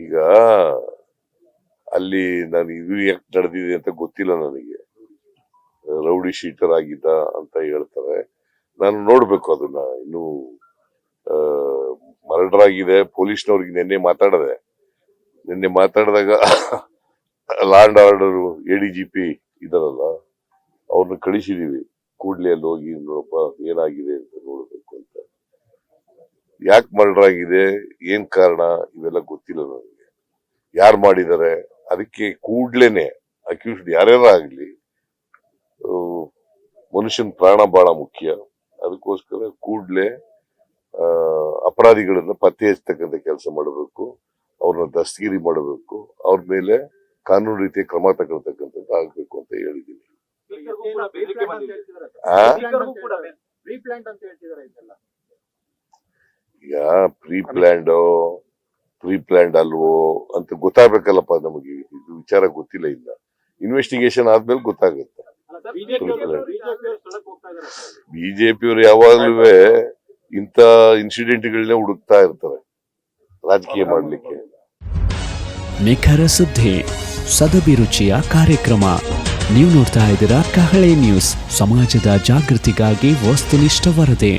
ಈಗ ಅಲ್ಲಿ ನಾನು ಇದು ಯಾಕೆ ನಡೆದಿದೆ ಅಂತ ಗೊತ್ತಿಲ್ಲ ನನಗೆ. ರೌಡಿ ಶೀಟರ್ ಆಗಿದ್ದ ಅಂತ ಹೇಳ್ತಾರೆ. ನಾನು ನೋಡ್ಬೇಕು ಅದನ್ನ. ಇನ್ನು ಮರ್ಡರ್ ಆಗಿದೆ. ಪೊಲೀಸ್ನವ್ರಿಗೆ ನಿನ್ನೆ ಮಾತಾಡಿದಾಗ ಲಾ ಅಂಡ್ ಆರ್ಡರ್ ADGP ಇದಾರಲ್ಲ, ಅವ್ರನ್ನ ಕಳಿಸಿದೀವಿ. ಕೂಡ್ಲೆ ಅಲ್ಲಿ ಹೋಗಿ ನೋಡಪ್ಪ ಏನಾಗಿದೆ ಅಂತ ನೋಡ್ಬೇಕು ಅಂತ. ಯಾಕೆ ಮರ್ಡರ್ ಆಗಿದೆ, ಏನ್ ಕಾರಣ, ಇವೆಲ್ಲ ಗೊತ್ತಿಲ್ಲ ನನಗೆ. ಯಾರು ಮಾಡಿದ್ದಾರೆ ಅದಕ್ಕೆ ಕೂಡ್ಲೇನೆ ಅಕ್ಯೂಸ್ಡ್ ಯಾರ್ಯಾರ ಆಗ್ಲಿ, ಮನುಷ್ಯನ ಪ್ರಾಣ ಬಹಳ ಮುಖ್ಯ. ಅದಕ್ಕೋಸ್ಕರ ಕೂಡ್ಲೆ ಅಪರಾಧಿಗಳನ್ನ ಪತ್ತೆ ಹಚ್ಚತಕ್ಕಂಥ ಕೆಲಸ ಮಾಡಬೇಕು. ಅವ್ರನ್ನ ದಸ್ತಗಿರಿ ಮಾಡಬೇಕು. ಅವ್ರ ಮೇಲೆ ಕಾನೂನು ರೀತಿಯ ಕ್ರಮ ತಗೊಳ್ತಕ್ಕಂಥದ್ದು ಆಗ್ಬೇಕು ಅಂತ ಹೇಳಿದ್ದೀನಿ. ಈಗ ಪ್ರೀ ಪ್ಲಾನ್ಡ್ ಅಲ್ವೋ ಅಂತ ಗೊತ್ತಾಗ್ಬೇಕಲ್ಲಪ್ಪ ನಮಗೆ. ಇದು ವಿಚಾರ ಗೊತ್ತಿಲ್ಲ. ಇಲ್ಲ, ಇನ್ವೆಸ್ಟಿಗೇಷನ್ ಆದ್ಮೇಲೆ ಗೊತ್ತಾಗುತ್ತೆ. ಬಿಜೆಪಿಯವರು ಯಾವಾಗ್ಲೂ ಇಂಥ ಇನ್ಸಿಡೆಂಟ್ಗಳನ್ನೇ ಹುಡುಕ್ತಾ ಇರ್ತಾರೆ ರಾಜಕೀಯ ಮಾಡ್ಲಿಕ್ಕೆ. ನಿಖರ ಸುದ್ದಿ, ಸದಭಿರುಚಿಯ ಕಾರ್ಯಕ್ರಮ. ನೀವು ನೋಡ್ತಾ ಇದ್ದೀರಾ ಕಹಳೆ ನ್ಯೂಸ್, ಸಮಾಜದ ಜಾಗೃತಿಗಾಗಿ ವಸ್ತುನಿಷ್ಠ ವರದಿ.